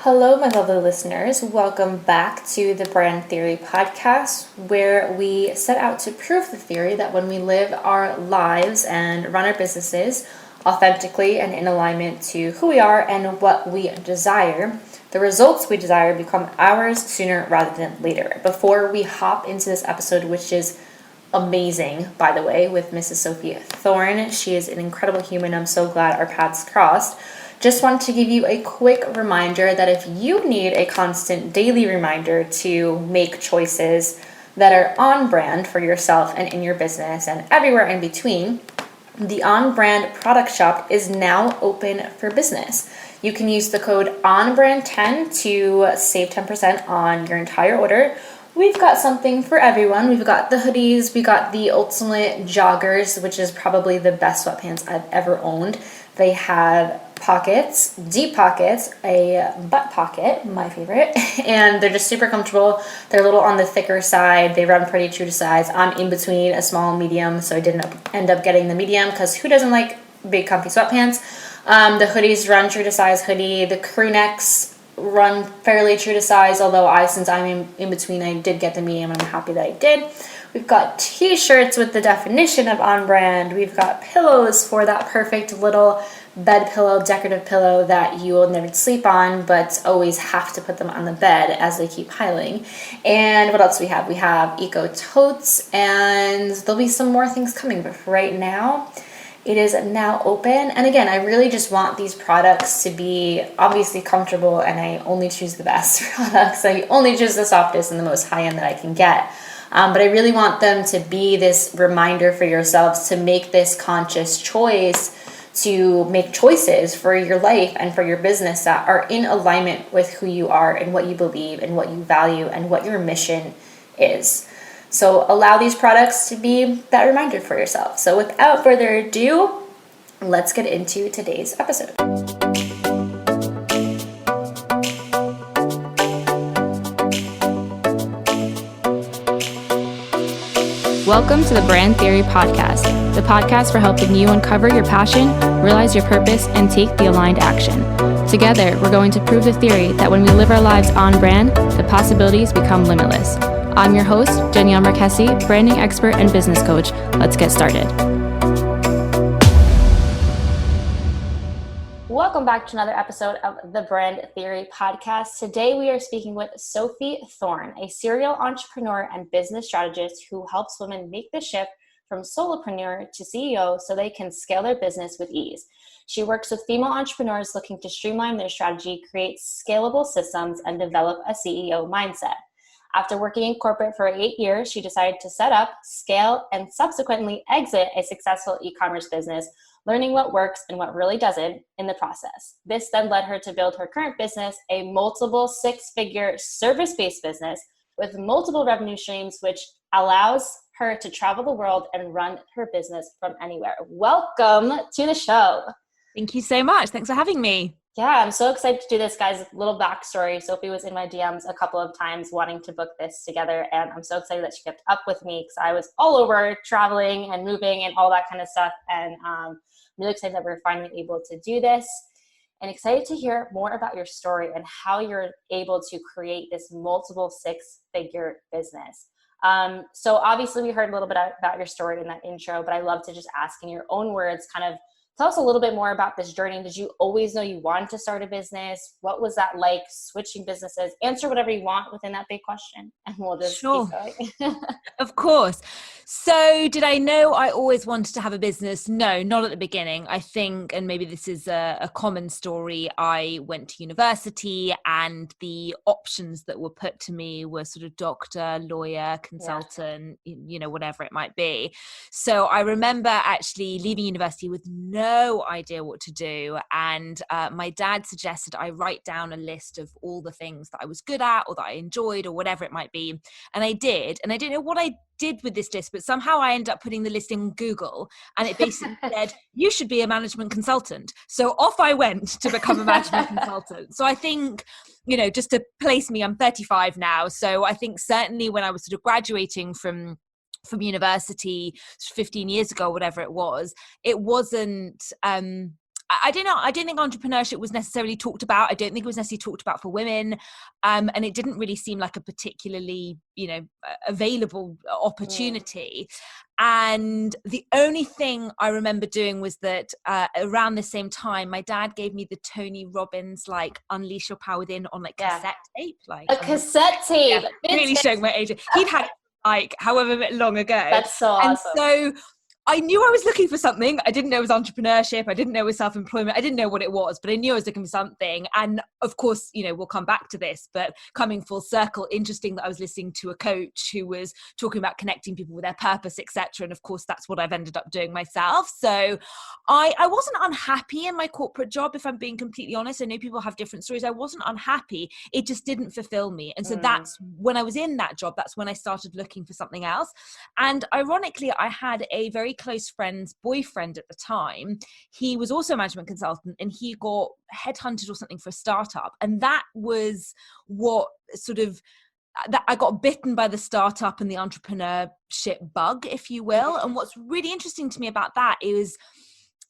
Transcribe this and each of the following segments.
Hello, my lovely listeners. Welcome back to the Brand Theory podcast, where we set out to prove the theory that when we live our lives and run our businesses authentically and in alignment to who we are and what we desire, the results we desire become ours sooner rather than later. Before we hop into this episode, which is amazing, by the way, with Mrs. Sophie Thorne. She is an incredible human. I'm so glad our paths crossed. Just want to give you a quick reminder that if you need a constant daily reminder to make choices that are on brand for yourself and in your business and everywhere in between, the On Brand product shop is now open for business. You can use the code ONBRAND10 to save 10% on your entire order. We've got something for everyone. We've got the hoodies, we got the ultimate joggers, which is probably the best sweatpants I've ever owned. They have pockets, deep pockets, a butt pocket, my favorite, and they're just super comfortable. They're a little on the thicker side. They run pretty true to size. I'm in between a small and medium, so I didn't end up getting the medium because who doesn't like big comfy sweatpants? The hoodies run true to size hoodie. The crew necks run fairly true to size, although since I'm in between, I did get the medium. I'm happy that I did. We've got t-shirts with the definition of on brand. We've got pillows for that perfect little bed pillow, decorative pillow that you will never sleep on, but always have to put them on the bed as they keep piling. And what else we have? We have eco totes, and there'll be some more things coming, but for right now, it is now open. And again, I really just want these products to be obviously comfortable, and I only choose the best products. I only choose the softest and the most high-end that I can get. But I really want them to be this reminder for yourselves to make this conscious choice, to make choices for your life and for your business that are in alignment with who you are and what you believe and what you value and what your mission is. So allow these products to be that reminder for yourself. So without further ado, let's get into today's episode. Welcome to the Brand Theory Podcast, the podcast for helping you uncover your passion, realize your purpose, and take the aligned action. Together, we're going to prove the theory that when we live our lives on brand, the possibilities become limitless. I'm your host, Danielle Marquesi, branding expert and business coach. Let's get started. Welcome back to another episode of the Brand Theory Podcast. Today we are speaking with Sophie Thorne, a serial entrepreneur and business strategist who helps women make the shift from solopreneur to CEO so they can scale their business with ease. She works with female entrepreneurs looking to streamline their strategy, create scalable systems, and develop a CEO mindset. After working in corporate for 8 years, she decided to set up, scale, and subsequently exit a successful e-commerce business, learning what works and what really doesn't in the process. This then led her to build her current business, a multiple six-figure service-based business with multiple revenue streams, which allows her to travel the world and run her business from anywhere. Welcome to the show. Thank you so much. Thanks for having me. Yeah, I'm so excited to do this, guys. Little backstory. Sophie was in my DMs a couple of times wanting to book this together, and I'm so excited that she kept up with me because I was all over traveling and moving and all that kind of stuff, and I'm really excited that we're finally able to do this, and excited to hear more about your story and how you're able to create this multiple six-figure business. So obviously we heard a little bit about your story in that intro, but I love to just ask in your own words, kind of tell us a little bit more about this journey. Did you always know you wanted to start a business? What was that like, switching businesses? Answer whatever you want within that big question, and we'll just keep going. Of course. So did I know I always wanted to have a business? No, not at the beginning. I think, and maybe this is a common story, I went to university and the options that were put to me were sort of doctor, lawyer, consultant, whatever it might be. So I remember actually leaving university with no idea what to do. And my dad suggested I write down a list of all the things that I was good at or that I enjoyed or whatever it might be. And I did. And I didn't know what I did with this list, but somehow I ended up putting the list in Google, and it basically said, you should be a management consultant. So off I went to become a management consultant. So I think, just to place me, I'm 35 now. So I think certainly when I was sort of graduating from university 15 years ago, whatever it wasn't, I don't know. I don't think entrepreneurship was necessarily talked about. I don't think it was necessarily talked about for women. And it didn't really seem like a particularly, available opportunity. And the only thing I remember doing was that around the same time, my dad gave me the Tony Robbins, like Unleash Your Power Within on like cassette tape. Like a cassette tape. Yeah, really showing my age. He'd had it like however long ago. That's so awesome. And so I knew I was looking for something. I didn't know it was entrepreneurship. I didn't know it was self-employment. I didn't know what it was, but I knew I was looking for something. And of course, we'll come back to this, but coming full circle, interesting that I was listening to a coach who was talking about connecting people with their purpose, etc. And of course, that's what I've ended up doing myself. So I wasn't unhappy in my corporate job, if I'm being completely honest. I know people have different stories. I wasn't unhappy. It just didn't fulfill me. And so that's when I was in that job, that's when I started looking for something else. And ironically, I had a very close friend's boyfriend at the time. He was also a management consultant, and he got headhunted or something for a startup. And that was what sort of that I got bitten by the startup and the entrepreneurship bug, if you will. And what's really interesting to me about that is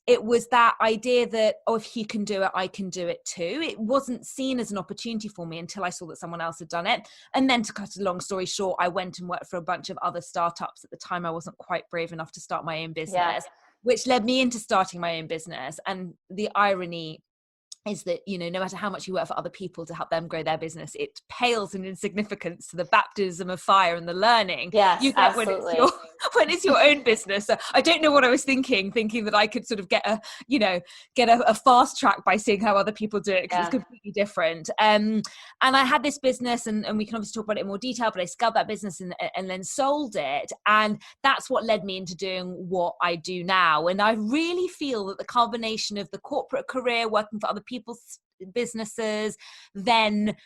it was that idea that, oh, if he can do it, I can do it too. It wasn't seen as an opportunity for me until I saw that someone else had done it. And then to cut a long story short, I went and worked for a bunch of other startups. At the time, I wasn't quite brave enough to start my own business, which led me into starting my own business. And the irony is that, no matter how much you work for other people to help them grow their business, it pales in insignificance to the baptism of fire and the learning you get absolutely. when it's your own business. So I don't know what I was thinking that I could sort of get a fast track by seeing how other people do it, because it's completely different. And I had this business, and we can obviously talk about it in more detail, but I scaled that business and then sold it. And that's what led me into doing what I do now. And I really feel that the combination of the corporate career, working for other people's businesses, then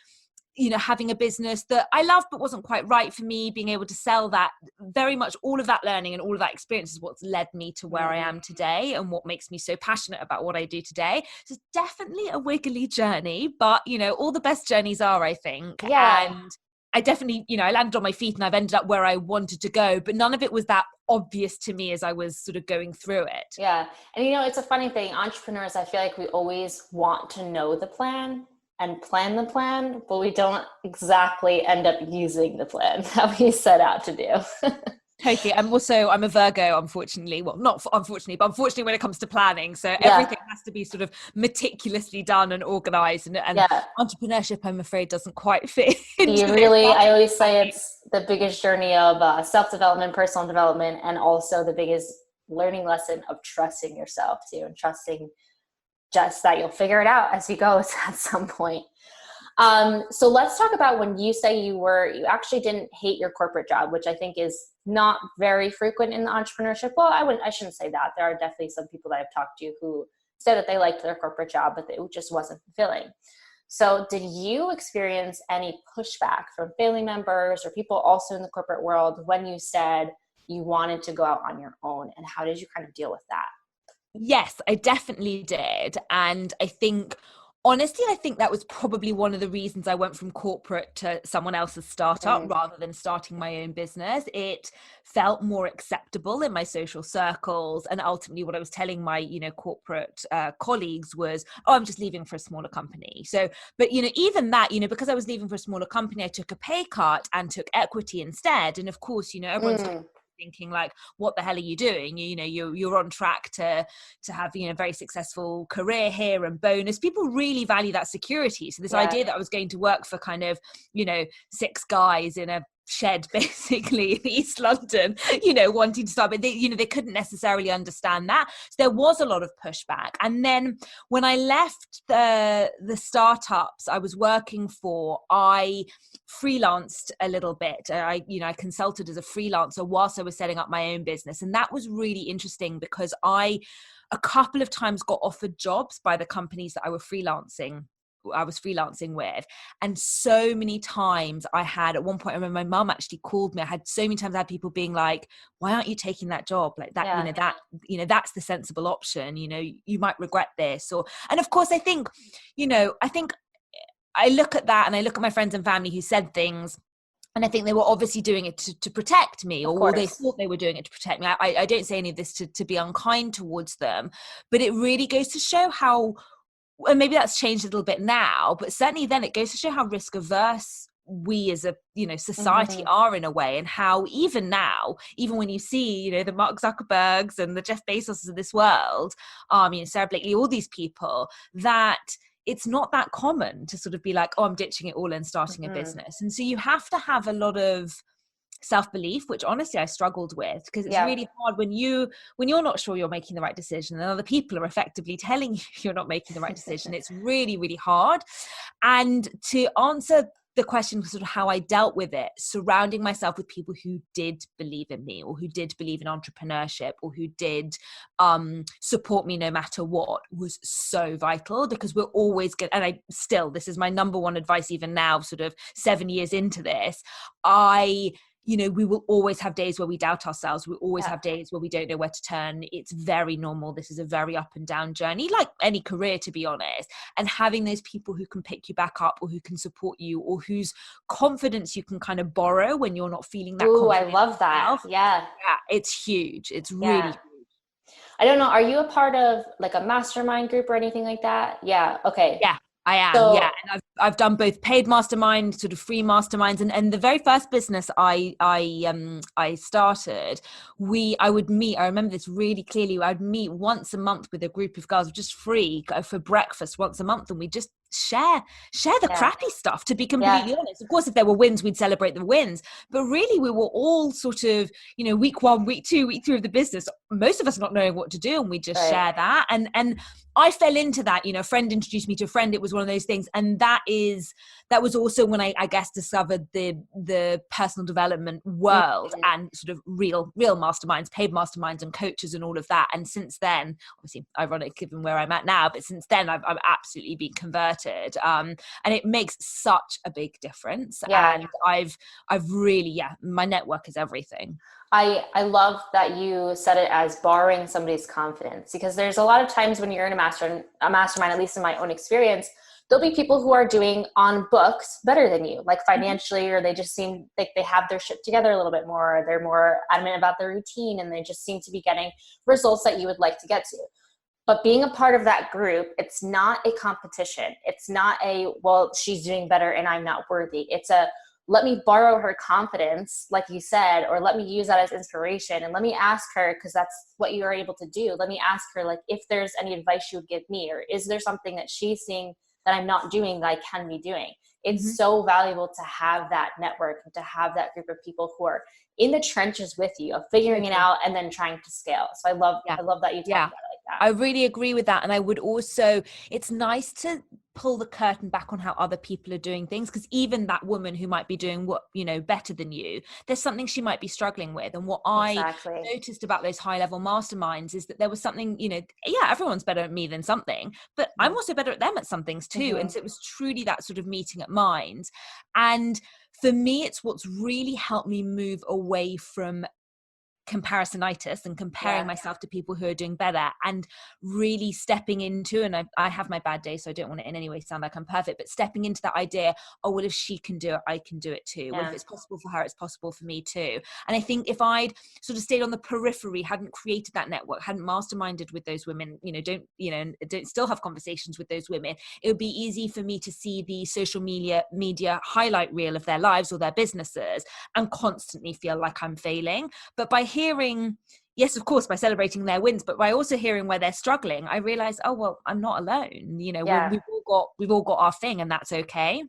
having a business that I loved but wasn't quite right for me, being able to sell that, very much all of that learning and all of that experience is what's led me to where I am today and what makes me so passionate about what I do today. So it's definitely a wiggly journey, but all the best journeys are, I think. And I definitely, I landed on my feet and I've ended up where I wanted to go, but none of it was that obvious to me as I was sort of going through it. Yeah. And it's a funny thing. Entrepreneurs, I feel like we always want to know the plan and plan the plan, but we don't exactly end up using the plan that we set out to do. Totally. I'm a Virgo, unfortunately. Well, not unfortunately, but unfortunately when it comes to planning. So everything has to be sort of meticulously done and organized. And entrepreneurship, I'm afraid, doesn't quite fit into I always say it's the biggest journey of self-development, personal development, and also the biggest learning lesson of trusting yourself too, and trusting just that you'll figure it out as you go at some point. So let's talk about when you say you actually didn't hate your corporate job, which I think is not very frequent in the entrepreneurship. Well, I shouldn't say that. There are definitely some people that I've talked to who said that they liked their corporate job, but it just wasn't fulfilling. So did you experience any pushback from family members or people also in the corporate world when you said you wanted to go out on your own? And how did you kind of deal with that? Yes, I definitely did. And honestly, I think that was probably one of the reasons I went from corporate to someone else's startup rather than starting my own business. It felt more acceptable in my social circles. And ultimately what I was telling my, corporate colleagues was, oh, I'm just leaving for a smaller company. So, but, even that, because I was leaving for a smaller company, I took a pay cut and took equity instead. And of course, everyone's thinking like, what the hell are you doing? You're on track to have, very successful career here and bonus. People really value that security. So this idea that I was going to work for kind of, 6 guys in a shed basically in East London, wanting to start, but they couldn't necessarily understand that. So there was a lot of pushback. And then when I left the startups I was working for, I freelanced a little bit. I consulted as a freelancer whilst I was setting up my own business. And that was really interesting because I a couple of times got offered jobs by the companies that I was freelancing with. And so many times at one point, I remember my mum actually called me. I had so many times I had people being like, why aren't you taking that job? Like that, that's the sensible option. You might regret this. And of course, I think I look at that and I look at my friends and family who said things And I think they were obviously doing it to protect me, or they course. thought they were doing it to protect me. I don't say any of this to be unkind towards them, but it really goes to show how, and maybe that's changed a little bit now, but certainly then it goes to show how risk averse we as a, society are in a way, and how even now, even when you see, the Mark Zuckerbergs and the Jeff Bezos of this world, Sarah Blakely, all these people, that it's not that common to sort of be like, oh, I'm ditching it all and starting a business. And so you have to have a lot of self-belief, which honestly I struggled with, because it's really hard when you're not sure you're making the right decision and other people are effectively telling you you're not making the right decision. It's really, really hard. And to answer the question, sort of how I dealt with it, surrounding myself with people who did believe in me, or who did believe in entrepreneurship, or who did support me no matter what, was so vital, because we're always good. And this is my number one advice, even now, sort of 7 years into this, we will always have days where we doubt ourselves. We always have days where we don't know where to turn. It's very normal. This is a very up and down journey, like any career, to be honest. And having those people who can pick you back up, or who can support you, or whose confidence you can kind of borrow when you're not feeling that confident. I love that. Yourself. Yeah, it's huge. It's really huge. I don't know. Are you a part of like a mastermind group or anything like that? Yeah. Okay. Yeah. I am, and I've done both paid mastermind, sort of free masterminds, and the very first business I started, I would meet. I remember this really clearly. I'd meet once a month with a group of girls, just free, go for breakfast once a month, and we just share the crappy stuff, to be completely honest. Of course, if there were wins, we'd celebrate the wins, but really we were all sort of, week 1, week 2, week 3 of the business, most of us not knowing what to do, and we just share that. And I fell into that. A friend introduced me to a friend. It was one of those things, and that was also when I guess discovered the personal development world, and sort of real masterminds, paid masterminds, and coaches, and all of that. And since then, obviously ironic given where I'm at now, but since then I've absolutely been converted, and it makes such a big difference. And I've really, my network is everything. I love that you said it as borrowing somebody's confidence, because there's a lot of times when you're in a mastermind, at least in my own experience, there'll be people who are doing on books better than you, like financially, or they just seem like they have their shit together a little bit more, or they're more adamant about their routine, and they just seem to be getting results that you would like to get to. But being a part of that group, it's not a competition. It's not well, she's doing better and I'm not worthy. It's let me borrow her confidence, like you said, or let me use that as inspiration. And let me ask her, because that's what you are able to do. Let me ask her, like, if there's any advice she would give me, or is there something that she's seeing that I'm not doing that I can be doing? It's so valuable to have that network, and to have that group of people who are in the trenches with you, of figuring it out and then trying to scale. So I love that you talk about it like that. I really agree with that. And I would also, it's nice to pull the curtain back on how other people are doing things, because even that woman who might be doing what, better than you, there's something she might be struggling with. And what I noticed about those high level masterminds is that there was something, everyone's better at me than something, but I'm also better at them at some things too. And so it was truly that sort of meeting at minds. And for me, it's what's really helped me move away from comparisonitis and comparing myself to people who are doing better, and really stepping into, and I have my bad days, so I don't want to in any way sound like I'm perfect, but stepping into that idea, oh, well, if she can do it, I can do it too. Well, if it's possible for her, it's possible for me too. And I think if I'd sort of stayed on the periphery, hadn't created that network, hadn't masterminded with those women, don't still have conversations with those women, it would be easy for me to see the social media highlight reel of their lives or their businesses and constantly feel like I'm failing. But by hearing, yes, of course, by celebrating their wins, but by also hearing where they're struggling, I realize, oh, well, I'm not alone. We've all got our thing, and that's okay.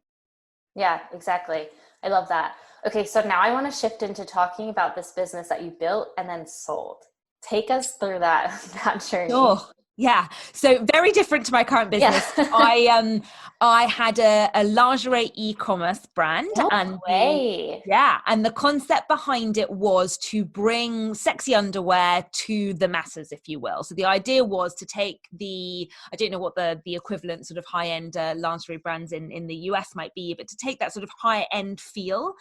Yeah, exactly. I love that. Okay. So now I want to shift into talking about this business that you built and then sold. Take us through that journey. Sure. Yeah. So very different to my current business. Yeah. I had a lingerie e-commerce brand. And the concept behind it was to bring sexy underwear to the masses, if you will. So the idea was to take I don't know what the equivalent sort of high-end lingerie brands in the US might be, but to take that sort of high-end feel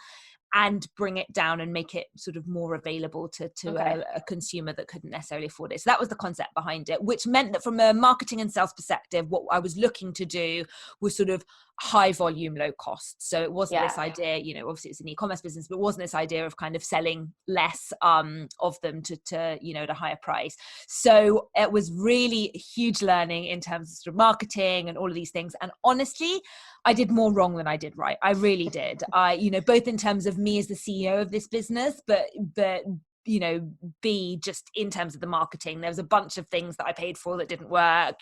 and bring it down and make it sort of more available to a consumer that couldn't necessarily afford it. So that was the concept behind it, which meant that from a marketing and sales perspective, what I was looking to do was sort of high volume, low cost. So it wasn't this Yeah. idea, obviously it's an e-commerce business, but it wasn't this idea of kind of selling less of them to at a higher price. So it was really huge learning in terms of sort of marketing and all of these things. And honestly, I did more wrong than I did right. I really did. Both in terms of me as the CEO of this business, but be just in terms of the marketing. There was a bunch of things that I paid for that didn't work,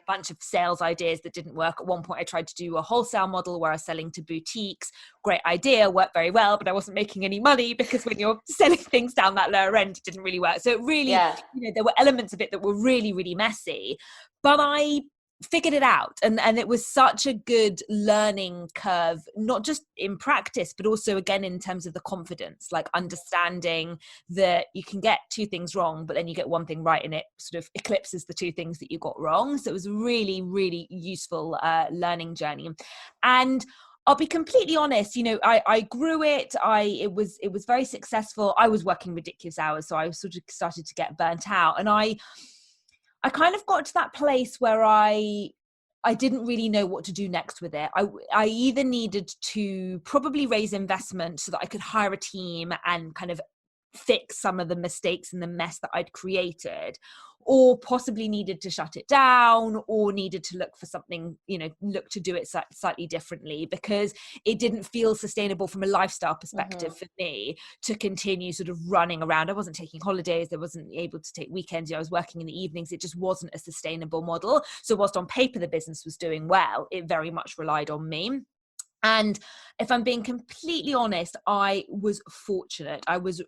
bunch of sales ideas that didn't work. At one point I tried to do a wholesale model where I was selling to boutiques. Great idea, worked very well, but I wasn't making any money because when you're selling things down that lower end, it didn't really work. So it really, there were elements of it that were really, really messy, but I figured it out, and it was such a good learning curve, not just in practice but also again in terms of the confidence, like understanding that you can get two things wrong but then you get one thing right and it sort of eclipses the two things that you got wrong. So it was a really, really useful learning journey. And I'll be completely honest, I grew it. It was very successful. I was working ridiculous hours, so I sort of started to get burnt out, and I kind of got to that place where I didn't really know what to do next with it. I either needed to probably raise investment so that I could hire a team and kind of fix some of the mistakes and the mess that I'd created, or possibly needed to shut it down, or needed to look for something, look to do it slightly differently, because it didn't feel sustainable from a lifestyle perspective for me to continue sort of running around. I wasn't taking holidays. I wasn't able to take weekends. I was working in the evenings. It just wasn't a sustainable model. So whilst on paper the business was doing well, it very much relied on me. And if I'm being completely honest, I was fortunate. I was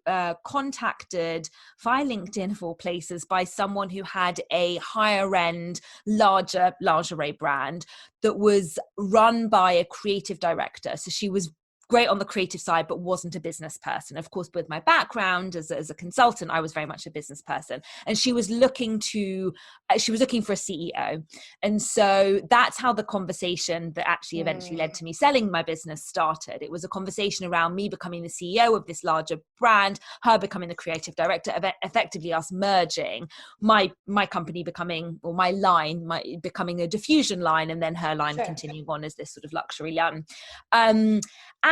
contacted via LinkedIn, of all places, by someone who had a higher end, larger lingerie brand that was run by a creative director. So she was great on the creative side, but wasn't a business person. Of course, with my background as a consultant, I was very much a business person. And she was looking for a CEO. And so that's how the conversation that actually eventually led to me selling my business started. It was a conversation around me becoming the CEO of this larger brand, her becoming the creative director, effectively us merging, my company becoming, or my line becoming a diffusion line, and then her line continuing on as this sort of luxury line.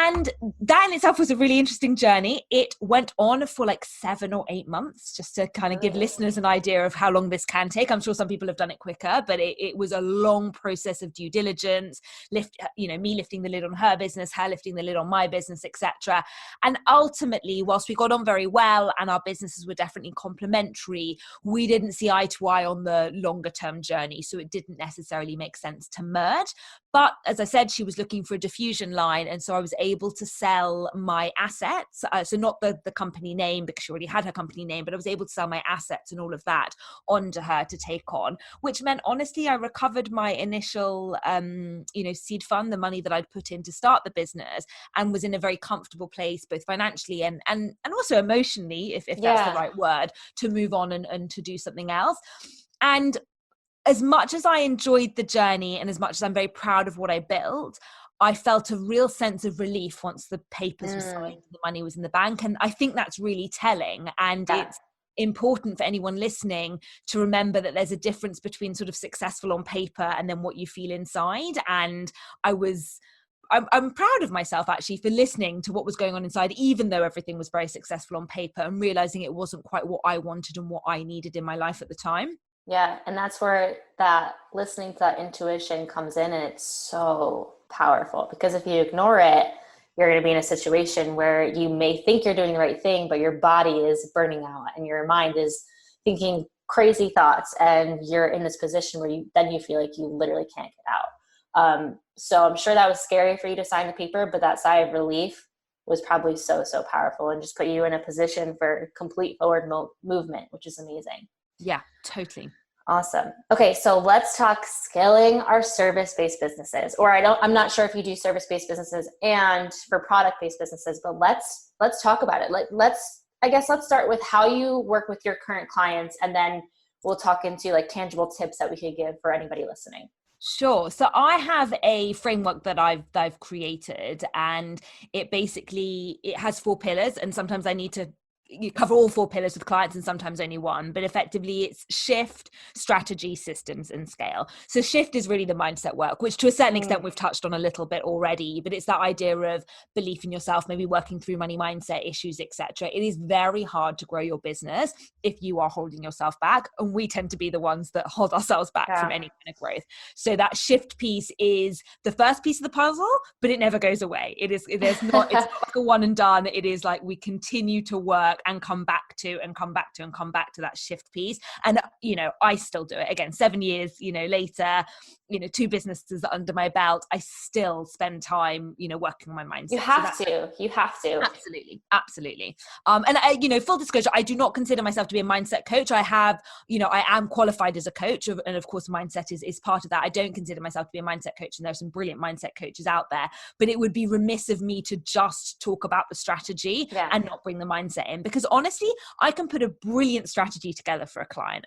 And that in itself was a really interesting journey. It went on for like 7 or 8 months, just to kind of give listeners an idea of how long this can take. I'm sure some people have done it quicker, but it was a long process of due diligence, me lifting the lid on her business, her lifting the lid on my business, etc. And ultimately, whilst we got on very well and our businesses were definitely complementary, we didn't see eye to eye on the longer term journey. So it didn't necessarily make sense to merge. But as I said, she was looking for a diffusion line. And so I was able to sell my assets. So not the company name, because she already had her company name, but I was able to sell my assets and all of that onto her to take on, which meant, honestly, I recovered my initial, seed fund, the money that I'd put in to start the business, and was in a very comfortable place, both financially and also emotionally, if that's the right word, to move on and to do something else. And as much as I enjoyed the journey and as much as I'm very proud of what I built, I felt a real sense of relief once the papers were signed and the money was in the bank. And I think that's really telling. And it's important for anyone listening to remember that there's a difference between sort of successful on paper and then what you feel inside. And I'm proud of myself actually for listening to what was going on inside, even though everything was very successful on paper, and realizing it wasn't quite what I wanted and what I needed in my life at the time. Yeah. And that's where that listening to that intuition comes in. And it's so powerful, because if you ignore it, you're going to be in a situation where you may think you're doing the right thing, but your body is burning out and your mind is thinking crazy thoughts. And you're in this position where you feel like you literally can't get out. So I'm sure that was scary for you to sign the paper, but that sigh of relief was probably so powerful, and just put you in a position for complete forward movement, which is amazing. Yeah, totally. Awesome. Okay. So let's talk scaling our service-based businesses, or I'm not sure if you do service-based businesses and for product-based businesses, but let's talk about it. Let's start with how you work with your current clients, and then we'll talk into like tangible tips that we could give for anybody listening. Sure. So I have a framework that I've created, and it has 4 pillars, and sometimes I need to you cover all 4 pillars with clients and sometimes only one, but effectively it's shift, strategy, systems, and scale. So shift is really the mindset work, which to a certain extent we've touched on a little bit already, but it's that idea of belief in yourself, maybe working through money mindset issues, etc. It is very hard to grow your business if you are holding yourself back, and we tend to be the ones that hold ourselves back from any kind of growth. So that shift piece is the first piece of the puzzle, but it never goes away. It's not like a one and done. It is like we continue to work and come back to that shift piece. And I still do it. Again, 7 years later, 2 businesses under my belt, I still spend time working on my mindset. You have to absolutely. And full disclosure, I do not consider myself to be a mindset coach. I am qualified as a coach, and of course mindset is part of that. I don't consider myself to be a mindset coach, and there's some brilliant mindset coaches out there, but it would be remiss of me to just talk about the strategy and not bring the mindset in, because honestly, I can put a brilliant strategy together for a client.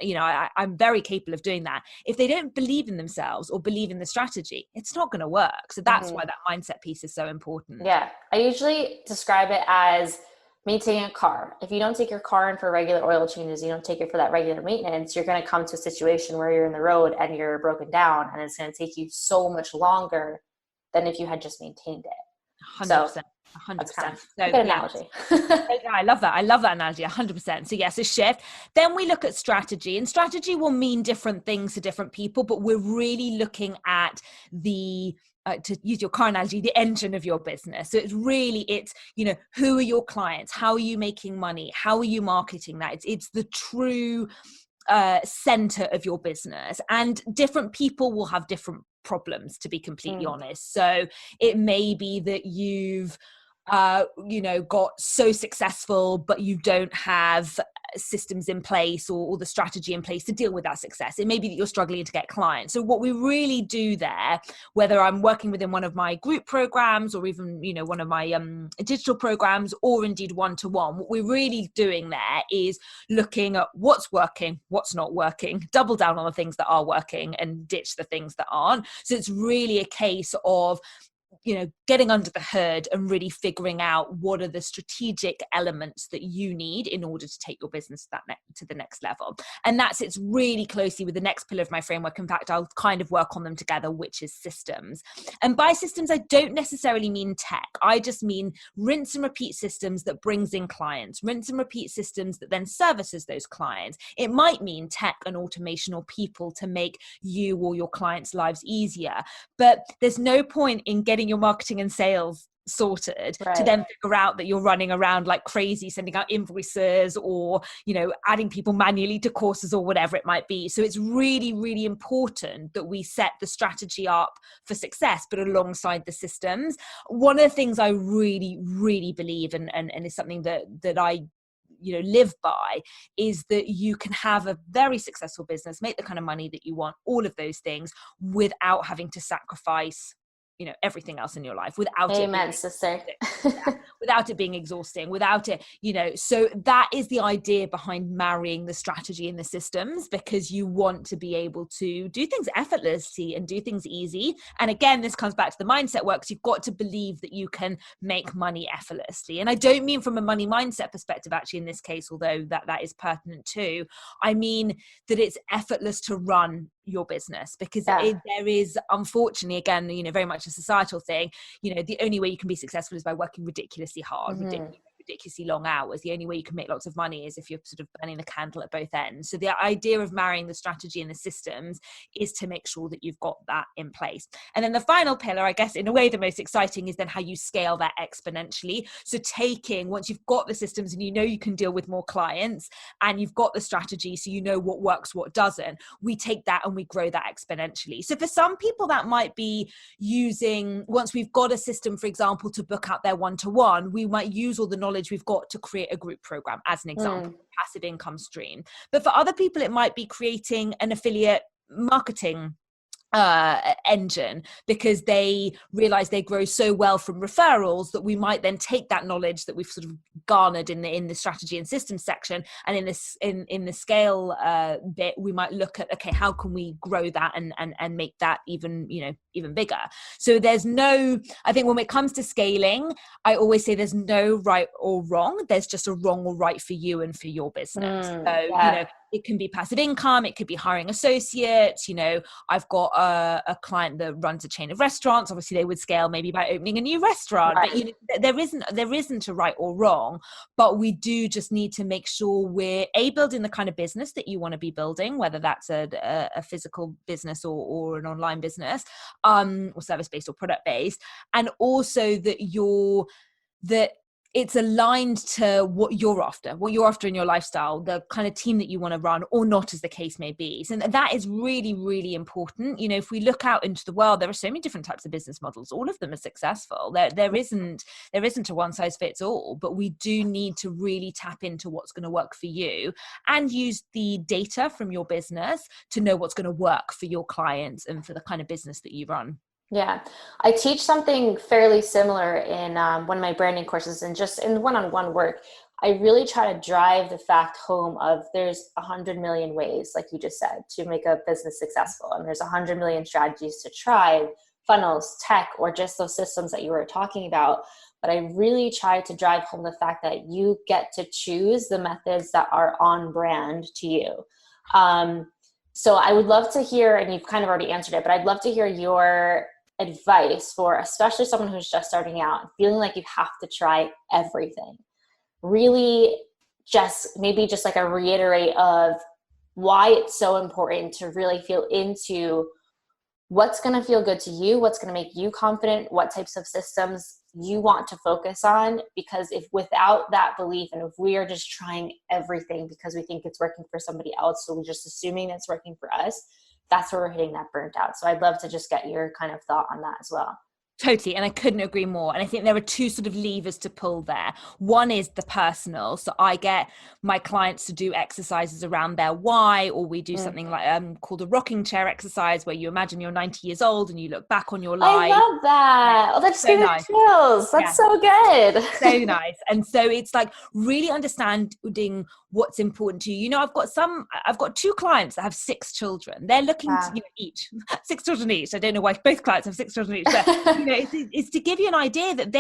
I'm very capable of doing that. If they don't believe in themselves or believe in the strategy, it's not going to work. So that's why that mindset piece is so important. Yeah. I usually describe it as maintaining a car. If you don't take your car in for regular oil changes, you don't take it for that regular maintenance, you're going to come to a situation where you're in the road and you're broken down, and it's going to take you so much longer than if you had just maintained it. 100%. 100%. That's kind of a good analogy. I love that. I love that analogy. 100%. So yes, a shift. Then we look at strategy, and strategy will mean different things to different people, but we're really looking at to use your car analogy, the engine of your business. So it's who are your clients? How are you making money? How are you marketing that? It's the true center of your business, and different people will have different problems, to be completely honest. So it may be that you've got so successful, but you don't have systems in place or the strategy in place to deal with that success. It may be that you're struggling to get clients. So what we really do there, whether I'm working within one of my group programs or even, one of my digital programs, or indeed one-to-one, what we're really doing there is looking at what's working, what's not working, double down on the things that are working and ditch the things that aren't. So it's really a case of getting under the hood and really figuring out what are the strategic elements that you need in order to take your business to the next level. And that sits really closely with the next pillar of my framework. In fact, I'll kind of work on them together, which is systems. And by systems, I don't necessarily mean tech. I just mean rinse and repeat systems that brings in clients, rinse and repeat systems that then services those clients. It might mean tech and automation or people to make you or your clients' lives easier. But there's no point in getting your marketing and sales sorted to then figure out that you're running around like crazy sending out invoices or adding people manually to courses or whatever it might be. So it's really, really important that we set the strategy up for success, but alongside the systems. One of the things I really, really believe and is something that I live by is that you can have a very successful business, make the kind of money that you want, all of those things, without having to sacrifice everything else in your life, without without it being exhausting, without it, so that is the idea behind marrying the strategy and the systems, because you want to be able to do things effortlessly and do things easy. And again, this comes back to the mindset work. So you've got to believe that you can make money effortlessly. And I don't mean from a money mindset perspective, actually, in this case, although that is pertinent too. I mean that it's effortless to run your business, because there is, unfortunately, again, very much a societal thing, the only way you can be successful is by working ridiculously hard, ridiculously long hours. The only way you can make lots of money is if you're sort of burning the candle at both ends. So the idea of marrying the strategy and the systems is to make sure that you've got that in place. And then the final pillar, I guess, in a way, the most exciting, is then how you scale that exponentially. So once you've got the systems and you can deal with more clients and you've got the strategy, so what works, what doesn't, we take that and we grow that exponentially. So for some people, that might be once we've got a system, for example, to book out their one-to-one, we might use all the knowledge we've got to create a group program, as an example, passive income stream. But for other people, it might be creating an affiliate marketing engine, because they realize they grow so well from referrals that we might then take that knowledge that we've sort of garnered in the strategy and systems section, and in the scale bit, we might look at, okay, how can we grow that and make that even even bigger. So I think when it comes to scaling, I always say there's no right or wrong. There's just a wrong or right for you and for your business. So, it can be passive income. It could be hiring associates. I've got a client that runs a chain of restaurants. Obviously they would scale maybe by opening a new restaurant, right. But there isn't a right or wrong, but we do just need to make sure we're building the kind of business that you want to be building, whether that's a physical business or an online business, or service-based or product-based. And also that it's aligned to what you're after in your lifestyle, the kind of team that you want to run or not, as the case may be. So that is really, really important. If we look out into the world, there are so many different types of business models. All of them are successful. There isn't a one size fits all, but we do need to really tap into what's going to work for you and use the data from your business to know what's going to work for your clients and for the kind of business that you run. Yeah, I teach something fairly similar in one of my branding courses, and just in one-on-one work, I really try to drive the fact home of there's 100 million ways, like you just said, to make a business successful. And there's 100 million strategies to try, funnels, tech, or just those systems that you were talking about. But I really try to drive home the fact that you get to choose the methods that are on brand to you. So I would love to hear, and you've kind of already answered it, but I'd love to hear your advice for especially someone who's just starting out, feeling like you have to try everything. Really just like a reiterate of why it's so important to really feel into what's going to feel good to you, what's going to make you confident, what types of systems you want to focus on. Because if without that belief, and if we are just trying everything because we think it's working for somebody else, so we're just assuming it's working for us, that's where we're hitting that burnt out. So I'd love to just get your kind of thought on that as well. Totally. And I couldn't agree more. And I think there are two sort of levers to pull there. One is the personal. So I get my clients to do exercises around their why, or we do something like called a rocking chair exercise, where you imagine you're 90 years old and you look back on your life. I love that. Oh, that's so nice. Chills. That's so good. So nice. And so it's like really understanding what's important to you. I've got two clients that have 6 children. They're looking to, each 6 children each. I don't know why both clients have 6 children each, but it's to give you an idea that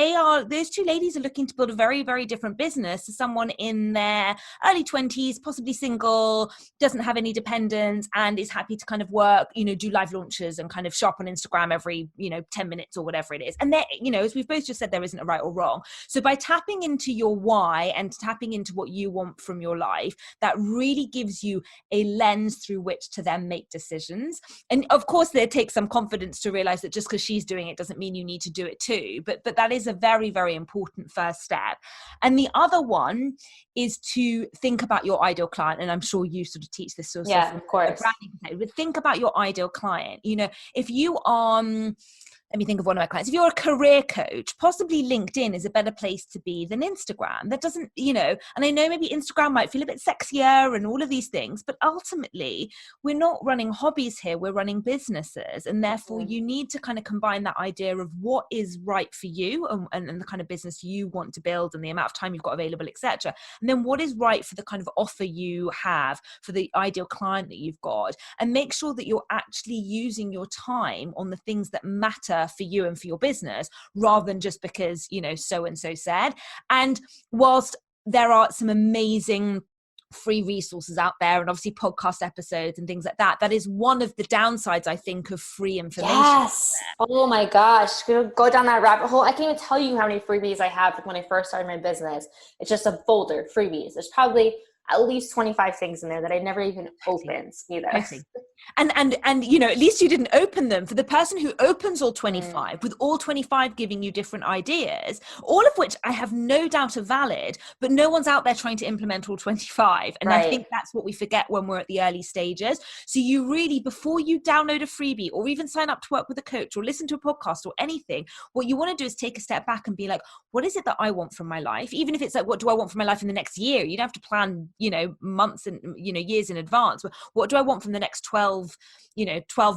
those two ladies are looking to build a very, very different business to someone in their early 20s, possibly single, doesn't have any dependents, and is happy to kind of work, do live launches and kind of shop on Instagram every, 10 minutes or whatever it is. And there, as we've both just said, there isn't a right or wrong. So by tapping into your why and tapping into what you want from your life, that really gives you a lens through which to then make decisions. And of course, there takes some confidence to realize that just because she's doing it doesn't mean you need to do it too. But that is a very, very important first step. And the other one is to think about your ideal client. And I'm sure you sort of teach this sort of of course. But think about your ideal client. If you are let me think of one of my clients. If you're a career coach, possibly LinkedIn is a better place to be than Instagram. That doesn't, and I know maybe Instagram might feel a bit sexier and all of these things, but ultimately we're not running hobbies here, we're running businesses. And therefore you need to kind of combine that idea of what is right for you and the kind of business you want to build and the amount of time you've got available, etc. And then what is right for the kind of offer you have for the ideal client that you've got, and make sure that you're actually using your time on the things that matter for you and for your business, rather than just because so and so said. And whilst there are some amazing free resources out there, and obviously podcast episodes and things like that, that is one of the downsides, I think, of free information. Yes. Oh my gosh, go down that rabbit hole. I can't even tell you how many freebies I have when I first started my business. It's just a folder, freebies. There's probably at least 25 things in there that I never even opened either. And at least you didn't open them. For the person who opens all 25, with all 25 giving you different ideas, all of which I have no doubt are valid, but no one's out there trying to implement all 25. And I think that's what we forget when we're at the early stages. So you really, before you download a freebie or even sign up to work with a coach or listen to a podcast or anything, what you want to do is take a step back and be like, what is it that I want from my life? Even if it's like, what do I want from my life in the next year? You don't have to plan months and, years in advance. What do I want from the next 12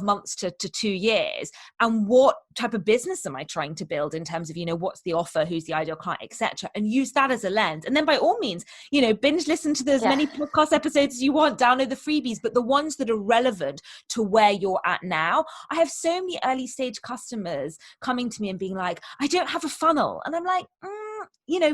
months to 2 years? And what type of business am I trying to build in terms of, what's the offer, who's the ideal client, etc. And use that as a lens. And then by all means, binge listen to as many podcast episodes as you want, download the freebies, but the ones that are relevant to where you're at now. I have so many early stage customers coming to me and being like, I don't have a funnel. And I'm like,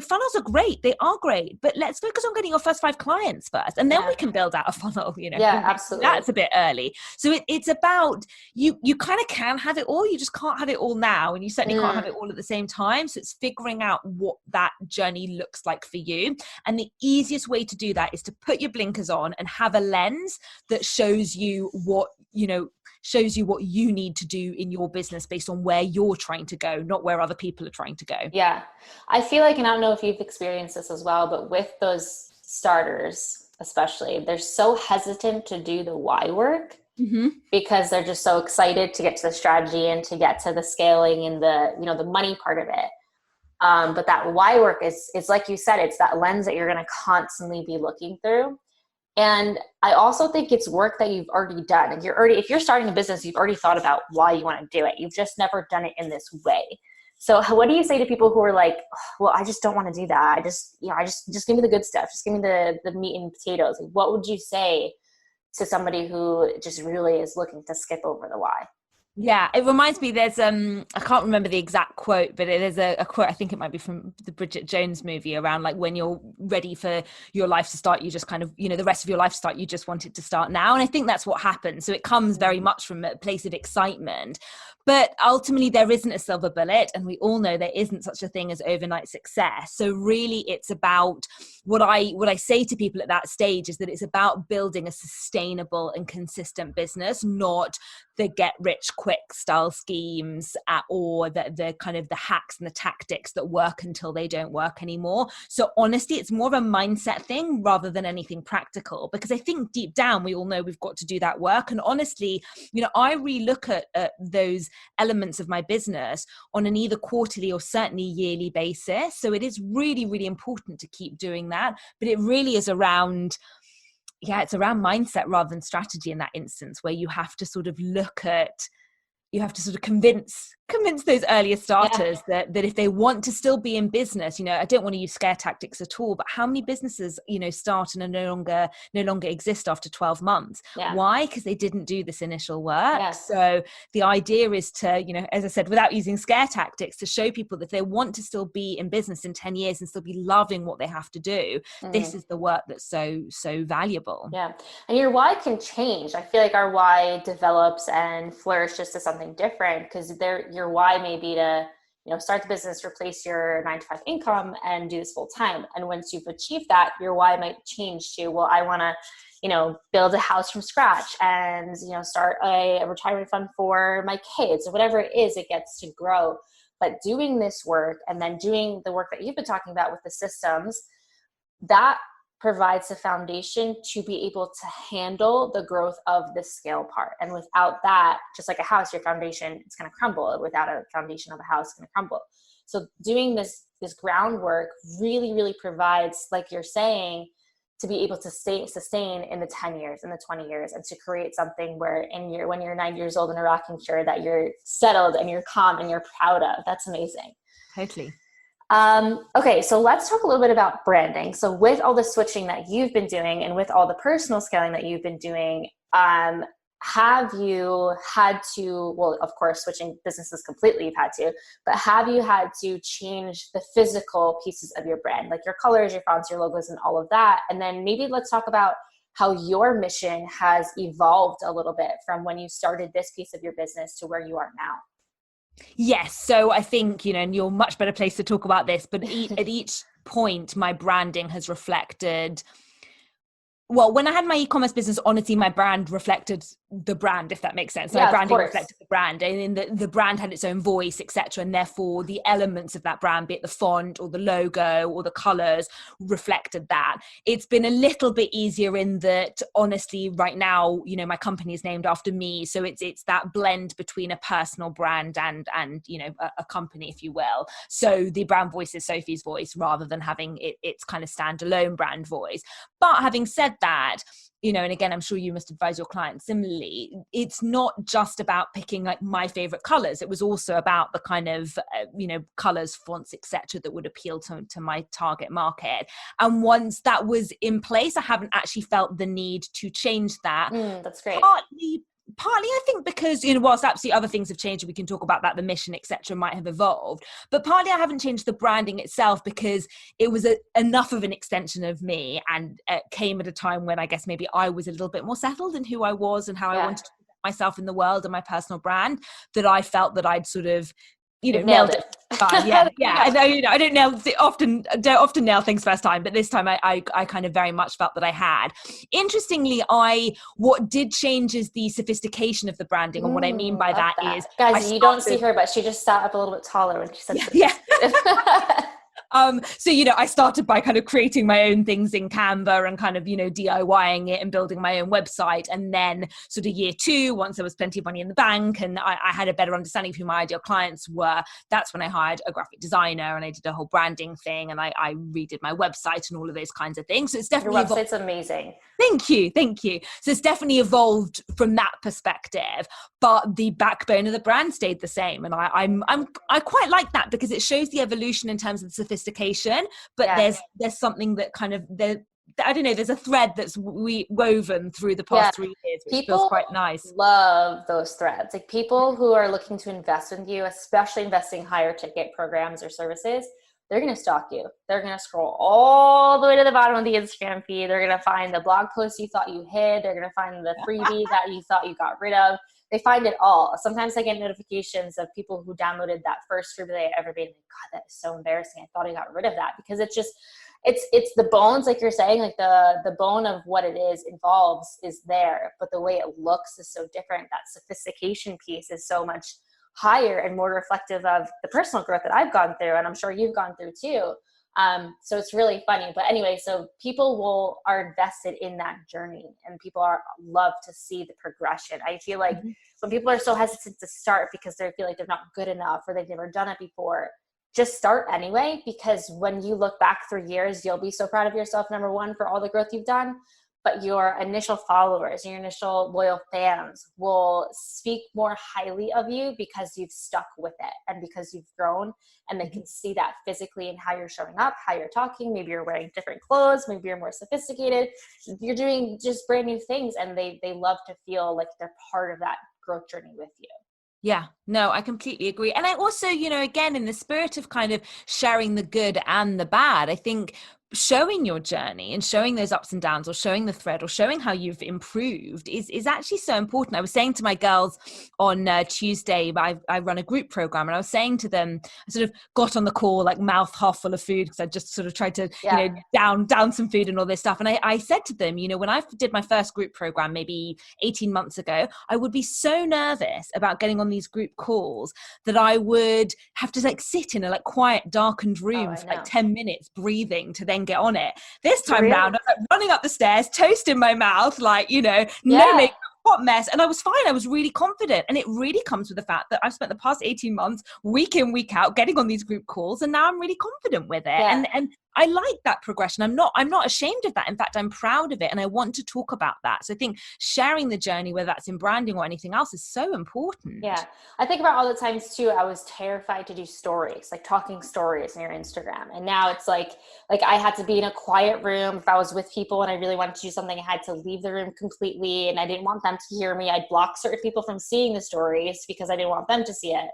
funnels are great. They are great, but let's focus on getting your first 5 clients first. And then we can build out a funnel, Yeah, absolutely. That's a bit early. So it's about, you kind of can have it all. You just can't have it all now. And you certainly can't have it all at the same time. So it's figuring out what that journey looks like for you. And the easiest way to do that is to put your blinkers on and have a lens that shows you what you need to do in your business based on where you're trying to go, not where other people are trying to go. Yeah. I feel like, and I don't know if you've experienced this as well, but with those starters, especially, they're so hesitant to do the why work because they're just so excited to get to the strategy and to get to the scaling and the money part of it. But that why work is like you said, it's that lens that you're going to constantly be looking through. And I also think it's work that you've already done. And if you're starting a business, you've already thought about why you want to do it. You've just never done it in this way. So what do you say to people who are like, well, I just don't want to do that. I just give me the good stuff. Just give me the meat and potatoes. Like, what would you say to somebody who just really is looking to skip over the why? Yeah, it reminds me, there's I can't remember the exact quote, but it is a quote, I think it might be from the Bridget Jones movie, around like, when you're ready for your life to start, you just kind of, the rest of your life to start, you just want it to start now. And I think that's what happens. So it comes very much from a place of excitement. But ultimately, there isn't a silver bullet, and we all know there isn't such a thing as overnight success. So really, it's about what I say to people at that stage is that it's about building a sustainable and consistent business, not the get rich quick style schemes or the kind of the hacks and the tactics that work until they don't work anymore. So honestly, it's more of a mindset thing rather than anything practical, because I think deep down we all know we've got to do that work. And honestly, I relook at those elements of my business on an either quarterly or certainly yearly basis. So it is really, really important to keep doing that. But it really is around, it's around mindset rather than strategy in that instance, where you have to sort of convince those earlier starters that if they want to still be in business, I don't want to use scare tactics at all, but how many businesses, start and no longer exist after 12 months? Yeah. Why? Because they didn't do this initial work. Yeah. So the idea is to, as I said, without using scare tactics, to show people that if they want to still be in business in 10 years and still be loving what they have to do, this is the work that's so valuable. Yeah. And your why can change. I feel like our why develops and flourishes to something different, because your why may be to, start the business, replace your 9-to-5 income and do this full time. And once you've achieved that, your why might change to, well, I want to, build a house from scratch and, start a retirement fund for my kids, or whatever it is, it gets to grow. But doing this work and then doing the work that you've been talking about with the systems, that provides the foundation to be able to handle the growth of the scale part. And without that, just like a house, your foundation, it's going to crumble. Without a foundation of a house, it's going to crumble. So doing this groundwork really, really provides, like you're saying, to be able to sustain in the 10 years, in the 20 years, and to create something where when you're 9 years old in a rocking chair, that you're settled and you're calm and you're proud of. That's amazing. Totally. Okay, so let's talk a little bit about branding. So with all the switching that you've been doing and with all the personal scaling that you've been doing, have you had to, well, of course, switching businesses completely, you've had to, but have you had to change the physical pieces of your brand, like your colors, your fonts, your logos, and all of that? And then maybe let's talk about how your mission has evolved a little bit from when you started this piece of your business to where you are now. Yes. So I think, and you're much better placed to talk about this, but at each point, my branding has reflected, well, when I had my e-commerce business, honestly, my brand reflected the brand, if that makes sense. So Yeah, my of branding course. reflected the brand, and then the brand had its own voice, etc. And therefore the elements of that brand, be it the font or the logo or the colors, reflected that. It's been a little bit easier in that, honestly, right now, you know, my company is named after me. So it's that blend between a personal brand and you know, a company, if you will. So the brand voice is Sophie's voice rather than having its kind of standalone brand voice. But having said that, you know, and again, I'm sure you must advise your clients similarly, it's not just about picking like my favorite colors. It was also about the kind of, you know, colors, fonts, etc., that would appeal to my target market. And once that was in place, I haven't actually felt the need to change that. That's great. Partly I think because, you know, whilst absolutely other things have changed, we can talk about that, the mission, etc., might have evolved, but partly I haven't changed the branding itself because it was enough of an extension of me, and it came at a time when I guess maybe I was a little bit more settled in who I was and how I wanted to present myself in the world and my personal brand, that I felt that I'd sort of, you know, nailed it. Yeah. I know, you know, I don't often nail things first time, but this time I kind of very much felt that I had. Interestingly, what did change is the sophistication of the branding, and what I mean by that is, guys, you don't see her, but she just sat up a little bit taller when she said so, you know, I started by kind of creating my own things in Canva and kind of, you know, DIYing it and building my own website. And then sort of year 2, once there was plenty of money in the bank and I had a better understanding of who my ideal clients were, that's when I hired a graphic designer and I did a whole branding thing, and I redid my website and all of those kinds of things. So it's definitely your website's amazing. Thank you. So it's definitely evolved from that perspective, but the backbone of the brand stayed the same, and I quite like that because it shows the evolution in terms of the sophistication. But there's something that kind of I don't know. There's a thread that's woven through the past 3 years, which feels quite nice. Love those threads. Like people who are looking to invest with you, especially investing higher ticket programs or services, they're going to stalk you. They're going to scroll all the way to the bottom of the Instagram feed. They're going to find the blog post you thought you hid. They're going to find the freebie that you thought you got rid of. They find it all. Sometimes I get notifications of people who downloaded that first freebie they ever made. God, that is so embarrassing. I thought I got rid of that, because it's just, it's the bones, like you're saying, like the bone of what it is involves is there, but the way it looks is so different. That sophistication piece is so much higher and more reflective of the personal growth that I've gone through, and I'm sure you've gone through too. So it's really funny. But anyway, so people are invested in that journey, and people love to see the progression. I feel like when people are so hesitant to start because they feel like they're not good enough or they've never done it before, just start anyway, because when you look back 3 years, you'll be so proud of yourself, number one, for all the growth you've done. But your initial followers, your initial loyal fans will speak more highly of you because you've stuck with it and because you've grown, and they can see that physically in how you're showing up, how you're talking. Maybe you're wearing different clothes. Maybe you're more sophisticated. You're doing just brand new things, and they love to feel like they're part of that growth journey with you. Yeah, no, I completely agree. And I also, you know, again, in the spirit of kind of sharing the good and the bad, I think showing your journey and showing those ups and downs, or showing the thread, or showing how you've improved is actually so important. I was saying to my girls on Tuesday, I run a group program, and I was saying to them, I sort of got on the call like mouth half full of food because I just sort of tried to, you know, down some food and all this stuff. And I said to them, you know, when I did my first group program, maybe 18 months ago, I would be so nervous about getting on these group calls that I would have to like sit in a like quiet, darkened room for like 10 minutes breathing to then get on it. This time round, I was like running up the stairs, toast in my mouth, like, you know, no makeup, hot mess, and I was fine. I was really confident, and it really comes with the fact that I've spent the past 18 months week in, week out getting on these group calls, and now I'm really confident with it. And I like that progression. I'm not ashamed of that. In fact, I'm proud of it, and I want to talk about that. So I think sharing the journey, whether that's in branding or anything else, is so important. Yeah. I think about all the times too, I was terrified to do stories, like talking stories on your Instagram. And now it's like I had to be in a quiet room. If I was with people and I really wanted to do something, I had to leave the room completely, and I didn't want them to hear me. I'd block certain people from seeing the stories because I didn't want them to see it.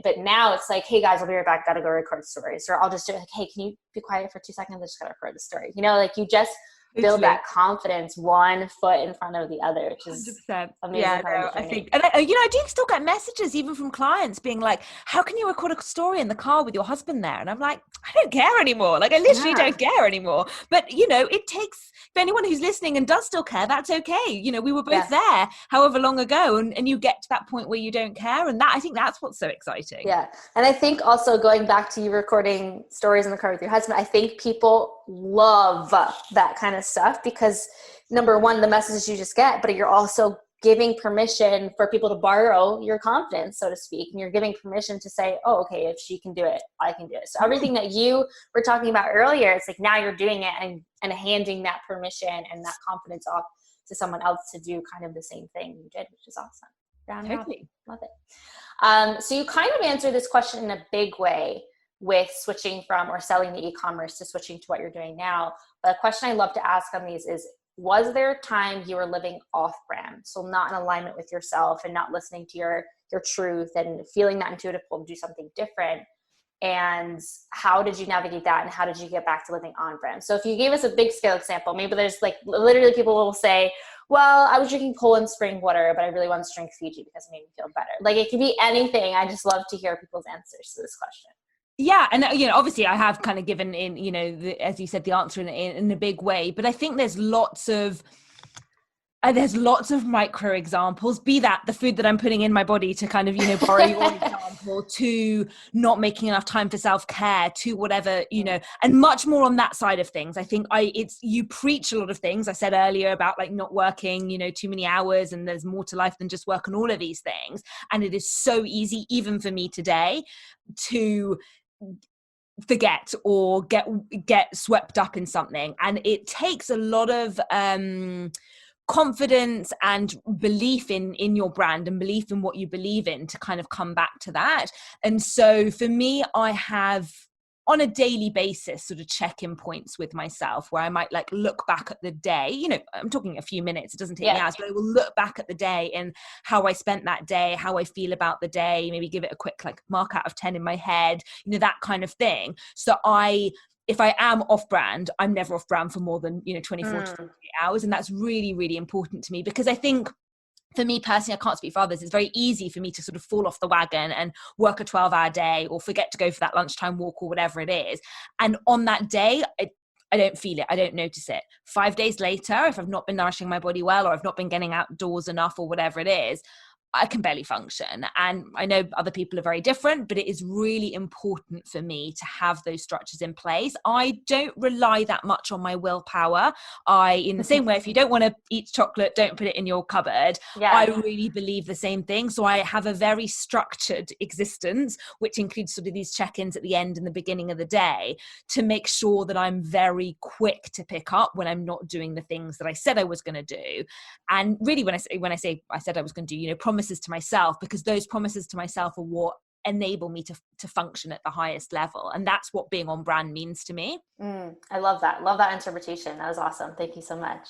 But now it's like, hey guys, I'll be right back. Gotta go record stories. Or I'll just do it like, hey, can you be quiet for 2 seconds? I just gotta record the story. You know, like you just build Totally. that confidence one foot in front of the other, which is 100%. amazing Yeah, part no, of the I journey. think, and I do still get messages even from clients being like, how can you record a story in the car with your husband there? And I'm like, I don't care anymore. Like, I literally Yeah. don't care anymore. But, it takes, for anyone who's listening and does still care, that's okay. We were both Yes. there however long ago, and you get to that point where you don't care. And I think that's what's so exciting. Yeah. And I think also going back to you recording stories in the car with your husband, I think people love that kind of stuff because number one, the messages you just get, but you're also giving permission for people to borrow your confidence, so to speak. And you're giving permission to say, oh, okay, if she can do it, I can do it. So everything that you were talking about earlier, it's like now you're doing it and handing that permission and that confidence off to someone else to do kind of the same thing you did, which is awesome. Totally. Love it. So you kind of answered this question in a big way with switching from or selling the e-commerce to switching to what you're doing now. But a question I love to ask on these is, was there a time you were living off brand? So not in alignment with yourself and not listening to your truth and feeling that intuitive pull to do something different. And how did you navigate that? And how did you get back to living on brand? So if you gave us a big scale example, maybe there's like literally people will say, well, I was drinking Poland spring water, but I really wanted to drink Fiji because it made me feel better. Like it could be anything. I just love to hear people's answers to this question. Yeah. And, obviously I have kind of given in, as you said, the answer in a big way, but I think there's lots of micro examples, be that the food that I'm putting in my body to kind of, borrow your example, to not making enough time for self-care, to whatever, and much more on that side of things. I think you preach a lot of things. I said earlier about like not working, too many hours, and there's more to life than just work and all of these things. And it is so easy, even for me today, to forget or get swept up in something. And it takes a lot of confidence and belief in your brand and belief in what you believe in to kind of come back to that. And so for me, I have on a daily basis sort of check-in points with myself where I might like look back at the day. I'm talking a few minutes, it doesn't take me hours, but I will look back at the day and how I spent that day, how I feel about the day, maybe give it a quick like mark out of 10 in my head, that kind of thing. So if I am off brand, I'm never off brand for more than 24 to 48 hours. And that's really, really important to me, because I think for me personally, I can't speak for others, it's very easy for me to sort of fall off the wagon and work a 12-hour day or forget to go for that lunchtime walk or whatever it is. And on that day, I don't feel it. I don't notice it. 5 days later, if I've not been nourishing my body well, or I've not been getting outdoors enough or whatever it is, I can barely function. And I know other people are very different, but it is really important for me to have those structures in place. I don't rely that much on my willpower. In the same way, if you don't want to eat chocolate, don't put it in your cupboard. Yeah. I really believe the same thing. So I have a very structured existence, which includes sort of these check-ins at the end and the beginning of the day, to make sure that I'm very quick to pick up when I'm not doing the things that I said I was going to do. And really, when I say I said I was going to do, promises to myself, because those promises to myself are what enable me to function at the highest level. And that's what being on brand means to me. I love that interpretation. That was awesome. Thank you so much.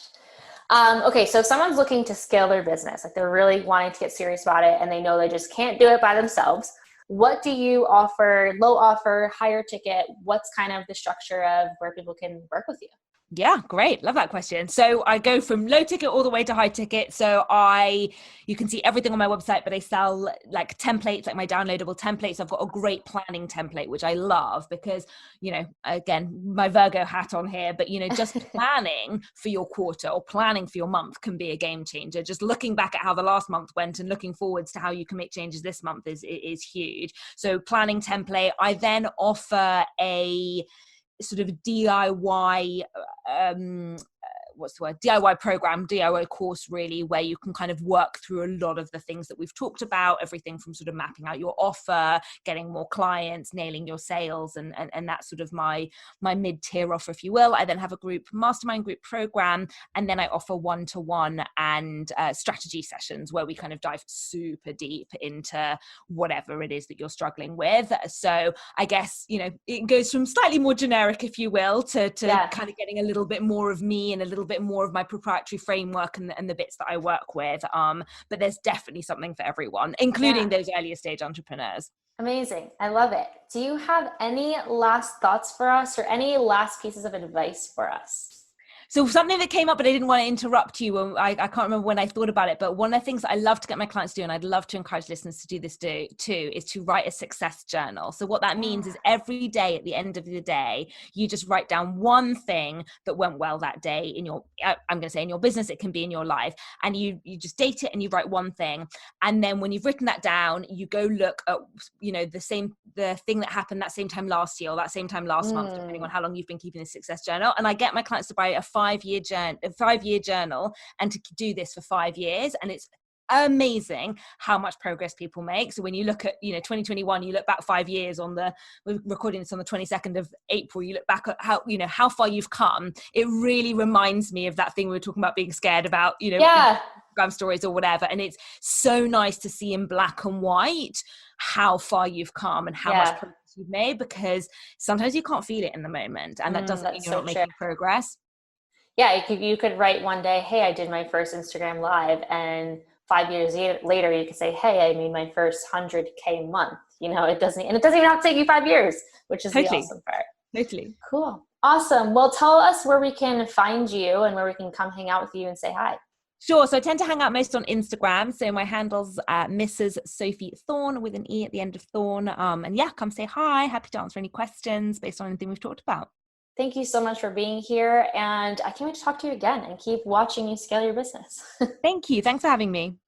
Okay, so if someone's looking to scale their business, like they're really wanting to get serious about it and they know they just can't do it by themselves, what do you offer? Low offer, higher ticket? What's kind of the structure of where people can work with you? Yeah, great. Love that question. So I go from low ticket all the way to high ticket. So you can see everything on my website, but I sell like templates, like my downloadable templates. I've got a great planning template, which I love because, again, my Virgo hat on here, but, just planning for your quarter or planning for your month can be a game changer. Just looking back at how the last month went and looking forwards to how you can make changes this month is huge. So planning template. I then offer a sort of DIY DIY program, DIY course, really, where you can kind of work through a lot of the things that we've talked about, everything from sort of mapping out your offer, getting more clients, nailing your sales, and that's sort of my mid-tier offer, if you will. I then have a mastermind group program, and then I offer one-to-one and strategy sessions where we kind of dive super deep into whatever it is that you're struggling with. So I guess, it goes from slightly more generic, if you will, to kind of getting a little bit more of me and a little bit more of my proprietary framework and the bits that I work with. But there's definitely something for everyone, including those earlier stage entrepreneurs. Amazing. I love it. Do you have any last thoughts for us or any last pieces of advice for us? So something that came up, but I didn't want to interrupt you. I can't remember when I thought about it, but one of the things that I love to get my clients to do, and I'd love to encourage listeners to do this too, is to write a success journal. So what that means is every day at the end of the day, you just write down one thing that went well that day in your, I'm going to say in your business, it can be in your life, and you just date it and you write one thing. And then when you've written that down, you go look at, the thing that happened that same time last year or that same time last month, depending on how long you've been keeping a success journal. And I get my clients to buy a 5-year journal and to do this for 5 years. And it's amazing how much progress people make. So when you look at 2021, you look back 5 years we're recording this on the 22nd of April, you look back at how far you've come. It really reminds me of that thing we were talking about, being scared about Instagram stories or whatever. And it's so nice to see in black and white how far you've come and how much progress you've made, because sometimes you can't feel it in the moment, and that doesn't mean you're not making progress. Yeah, you could write one day, hey, I did my first Instagram live, and 5 years later you could say, hey, I made my first 100K month. It doesn't even have to take you 5 years, which is the awesome part. Totally. Cool. Awesome. Well, tell us where we can find you and where we can come hang out with you and say hi. Sure. So I tend to hang out most on Instagram. So my handle's Mrs. Sophie Thorne with an E at the end of Thorne. And come say hi. Happy to answer any questions based on anything we've talked about. Thank you so much for being here. And I can't wait to talk to you again and keep watching you scale your business. Thank you. Thanks for having me.